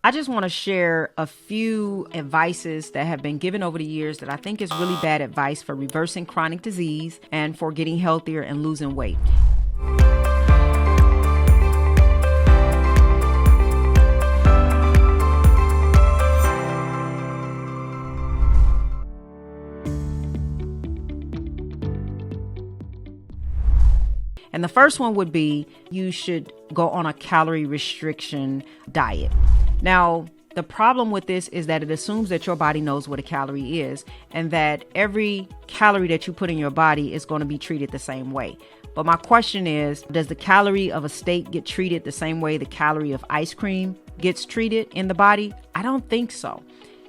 I just want to share a few advices that have been given over the years that I think is really bad advice for reversing chronic disease and for getting healthier and losing weight. And the first one would be you should go on a calorie restriction diet. Now, the problem with this is that it assumes that your body knows what a calorie is and that every calorie that you put in your body is going to be treated the same way. But my question is, does the calorie of a steak get treated the same way the calorie of ice cream gets treated in the body? I don't think so.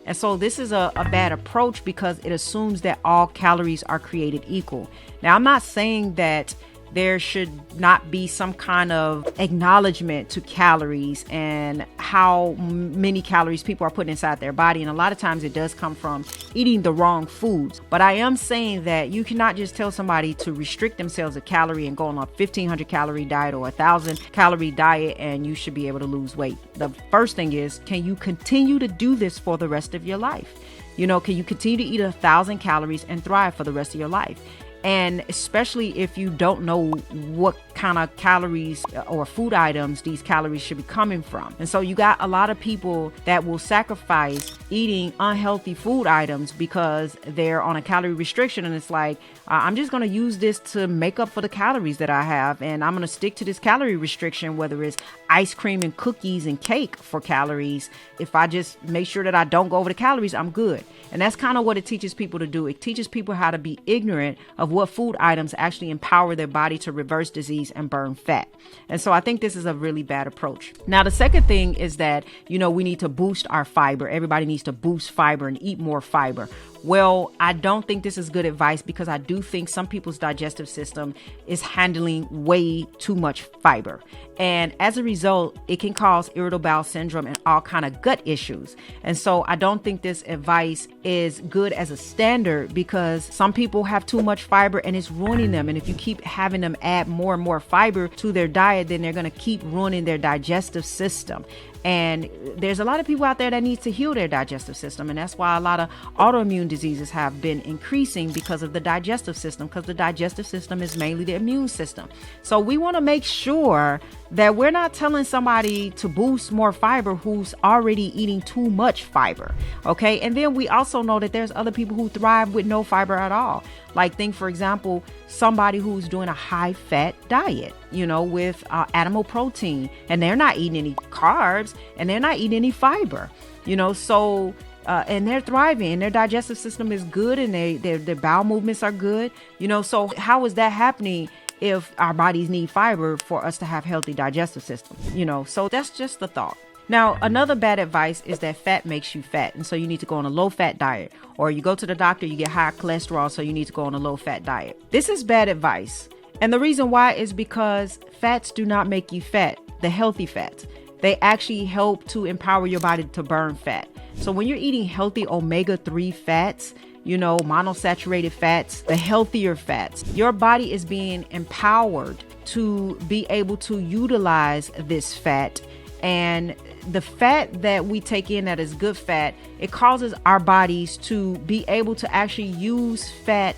And so this is a bad approach because it assumes that all calories are created equal. Now, I'm not saying that there should not be some kind of acknowledgement to calories and how many calories people are putting inside their body. And a lot of times it does come from eating the wrong foods. But I am saying that you cannot just tell somebody to restrict themselves a calorie and go on a 1,500 calorie diet or 1,000 calorie diet and you should be able to lose weight. The first thing is, can you continue to do this for the rest of your life? Can you continue to eat 1,000 calories and thrive for the rest of your life? And especially if you don't know what kind of calories or food items these calories should be coming from. And so you got a lot of people that will sacrifice eating unhealthy food items because they're on a calorie restriction. And it's like, I'm just going to use this to make up for the calories that I have. And I'm going to stick to this calorie restriction, whether it's ice cream and cookies and cake for calories. If I just make sure that I don't go over the calories, I'm good. And that's kind of what it teaches people to do. It teaches people how to be ignorant of what food items actually empower their body to reverse disease and burn fat. And so I think this is a really bad approach. Now, the second thing is that, we need to boost our fiber. Everybody needs to boost fiber and eat more fiber. Well, I don't think this is good advice because I do think some people's digestive system is handling way too much fiber. And as a result, it can cause irritable bowel syndrome and all kind of gut issues. And so I don't think this advice is good as a standard because some people have too much fiber and it's ruining them. And if you keep having them add more and more fiber to their diet, then they're going to keep ruining their digestive system. And there's a lot of people out there that need to heal their digestive system. And that's why a lot of autoimmune diseases have been increasing because of the digestive system, because the digestive system is mainly the immune system. So we want to make sure that we're not telling somebody to boost more fiber who's already eating too much fiber. Okay. And then we also know that there's other people who thrive with no fiber at all. Like think, for example, somebody who's doing a high fat diet, with animal protein, and they're not eating any carbs and they're not eating any fiber, and they're thriving and their digestive system is good and their bowel movements are good, so how is that happening if our bodies need fiber for us to have healthy digestive systems, so that's just the thought. Now, another bad advice is that fat makes you fat. And so you need to go on a low fat diet, or you go to the doctor, you get high cholesterol. So you need to go on a low fat diet. This is bad advice. And the reason why is because fats do not make you fat, the healthy fats. They actually help to empower your body to burn fat. So when you're eating healthy omega-3 fats, monosaturated fats, the healthier fats, your body is being empowered to be able to utilize this fat. And the fat that we take in that is good fat, it causes our bodies to be able to actually use fat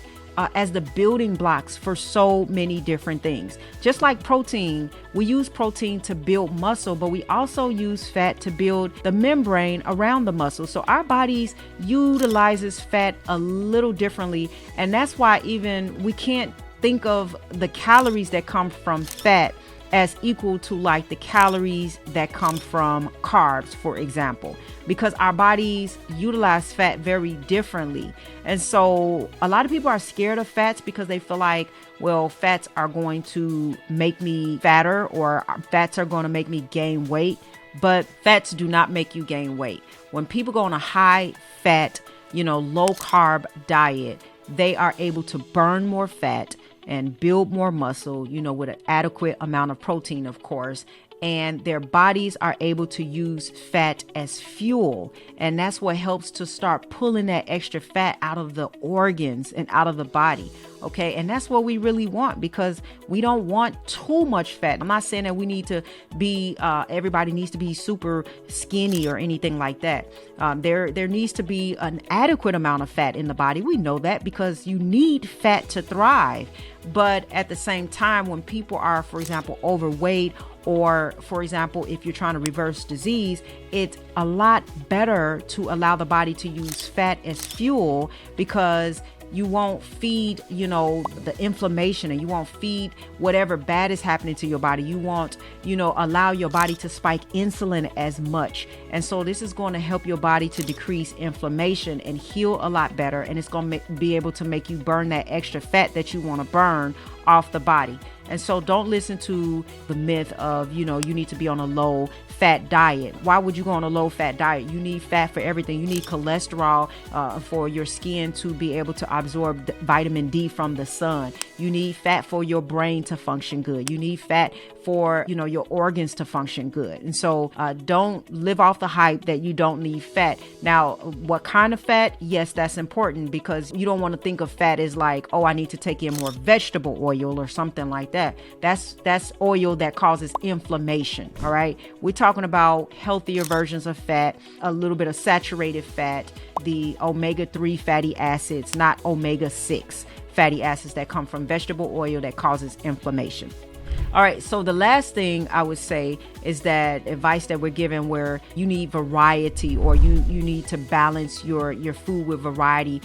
as the building blocks for so many different things. Just like protein, we use protein to build muscle, but we also use fat to build the membrane around the muscle. So our bodies utilizes fat a little differently. And that's why even we can't think of the calories that come from fat as equal to like the calories that come from carbs, for example, because our bodies utilize fat very differently. And so a lot of people are scared of fats because they feel like, well, fats are going to make me fatter or fats are going to make me gain weight. But fats do not make you gain weight. When people go on a high fat, low carb diet, they are able to burn more fat and build more muscle, with an adequate amount of protein, of course. And their bodies are able to use fat as fuel. And that's what helps to start pulling that extra fat out of the organs and out of the body. Okay. And that's what we really want, because we don't want too much fat. I'm not saying that we need to be, everybody needs to be super skinny or anything like that. There needs to be an adequate amount of fat in the body. We know that because you need fat to thrive. But at the same time, when people are, for example, overweight, or for example, if you're trying to reverse disease, it's a lot better to allow the body to use fat as fuel, because you won't feed, the inflammation, and you won't feed whatever bad is happening to your body. You won't, allow your body to spike insulin as much. And so this is going to help your body to decrease inflammation and heal a lot better. And it's going to be able to make you burn that extra fat that you want to burn off the body. And so don't listen to the myth of, you need to be on a low fat diet. Why would you go on a low fat diet? You need fat for everything. You need cholesterol for your skin to be able to absorb vitamin D from the sun. You need fat for your brain to function good. You need fat for, your organs to function good. And so don't live off the hype that you don't need fat. Now, what kind of fat? Yes, that's important, because you don't want to think of fat as like, oh, I need to take in more vegetable oil or something like that. That's oil that causes inflammation. All right. We're talking about healthier versions of fat, a little bit of saturated fat, the omega-3 fatty acids, not omega-6 fatty acids that come from vegetable oil that causes inflammation. All right. So the last thing I would say is that advice that we're given, where you need variety, or you need to balance your food with variety,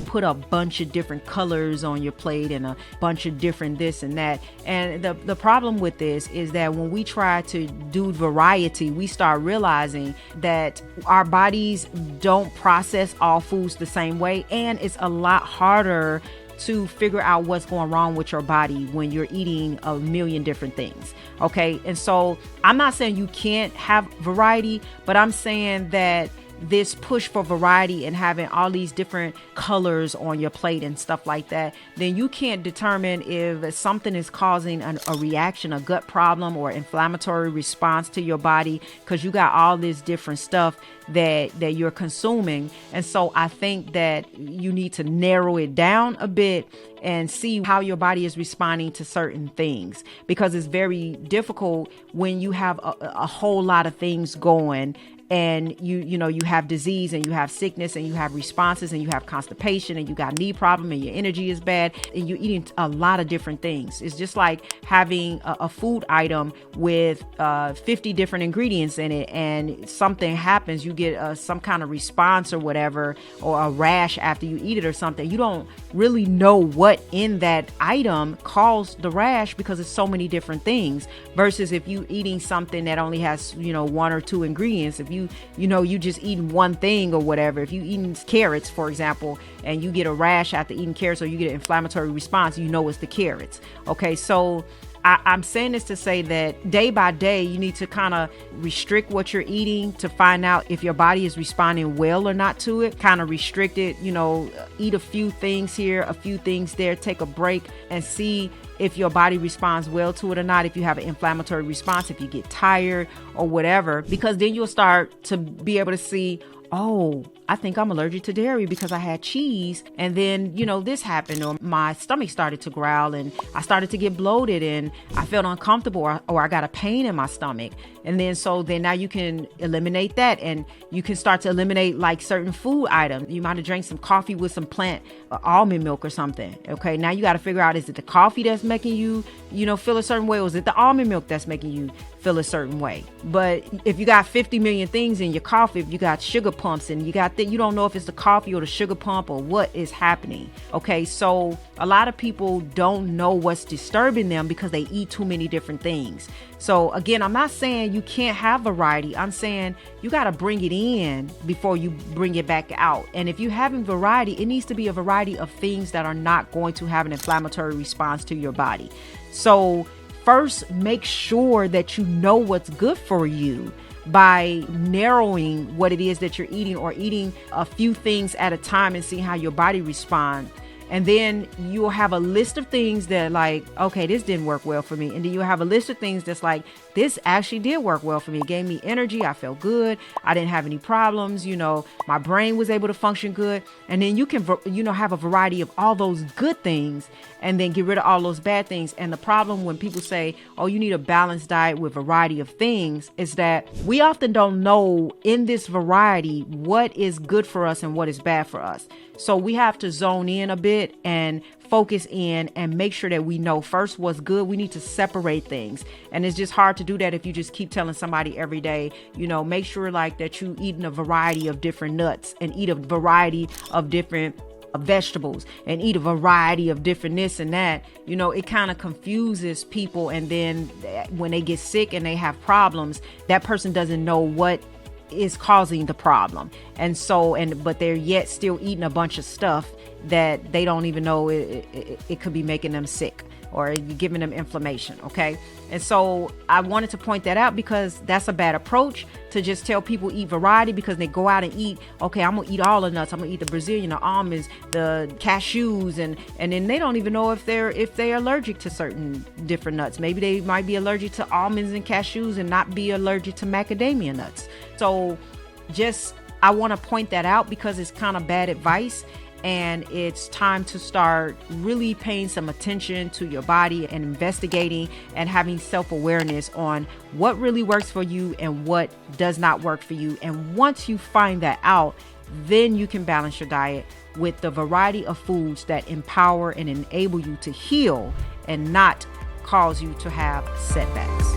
put a bunch of different colors on your plate and a bunch of different this and that. And the problem with this is that when we try to do variety, we start realizing that our bodies don't process all foods the same way. And it's a lot harder to figure out what's going wrong with your body when you're eating a million different things. Okay. And so I'm not saying you can't have variety, but I'm saying that this push for variety and having all these different colors on your plate and stuff like that, then you can't determine if something is causing a reaction, a gut problem, or inflammatory response to your body, because you got all this different stuff that you're consuming. And so I think that you need to narrow it down a bit and see how your body is responding to certain things, because it's very difficult when you have a whole lot of things going, and you have disease, and you have sickness, and you have responses, and you have constipation, and you got knee problem, and your energy is bad, and you're eating a lot of different things. It's just like having a food item with 50 different ingredients in it, and something happens, you get some kind of response or whatever, or a rash after you eat it or something. You don't really know what in that item caused the rash, because it's so many different things, versus if you eating something that only has one or two ingredients. If you just eating one thing or whatever, if you eating carrots, for example, and you get a rash after eating carrots, or you get an inflammatory response, it's the carrots. Okay. So I'm saying this to say that day by day, you need to kind of restrict what you're eating to find out if your body is responding well or not to it. Kind of restrict it, eat a few things here, a few things there, take a break, and see if your body responds well to it or not, if you have an inflammatory response, if you get tired or whatever, because then you'll start to be able to see, oh, I think I'm allergic to dairy because I had cheese, and then, this happened, or my stomach started to growl, and I started to get bloated, and I felt uncomfortable, or I got a pain in my stomach. And then now you can eliminate that, and you can start to eliminate like certain food items. You might have drank some coffee with some plant almond milk or something. Okay. Now you got to figure out, is it the coffee that's making you, feel a certain way, or is it the almond milk that's making you feel a certain way? But if you got 50 million things in your coffee, if you got sugar pumps, and you got that, you don't know if it's the coffee or the sugar pump or what is happening. Okay. So a lot of people don't know what's disturbing them because they eat too many different things. So again, I'm not saying you can't have variety. I'm saying you got to bring it in before you bring it back out. And if you're having variety, it needs to be a variety of things that are not going to have an inflammatory response to your body. So first, make sure that you know what's good for you by narrowing what it is that you're eating, or eating a few things at a time and seeing how your body responds. And then you'll have a list of things that like, okay, this didn't work well for me. And then you'll have a list of things that's like, this actually did work well for me. It gave me energy. I felt good. I didn't have any problems. My brain was able to function good. And then you can, have a variety of all those good things and then get rid of all those bad things. And the problem when people say, oh, you need a balanced diet with variety of things, is that we often don't know in this variety what is good for us and what is bad for us. So we have to zone in a bit and focus in and make sure that we know first what's good. We need to separate things. And it's just hard to do that if you just keep telling somebody every day, make sure like that you eating a variety of different nuts and eat a variety of different vegetables and eat a variety of different this and that. It kind of confuses people. And then when they get sick and they have problems, that person doesn't know what is causing the problem. But they're yet still eating a bunch of stuff that they don't even know it could be making them sick or giving them inflammation. Okay. And so I wanted to point that out because that's a bad approach to just tell people eat variety, because they go out and eat, okay, I'm going to eat all the nuts. I'm going to eat the Brazilian, the almonds, the cashews. And then they don't even know if they're allergic to certain different nuts. Maybe they might be allergic to almonds and cashews and not be allergic to macadamia nuts. So I want to point that out because it's kind of bad advice. And it's time to start really paying some attention to your body and investigating and having self-awareness on what really works for you and what does not work for you. And once you find that out, then you can balance your diet with the variety of foods that empower and enable you to heal and not cause you to have setbacks.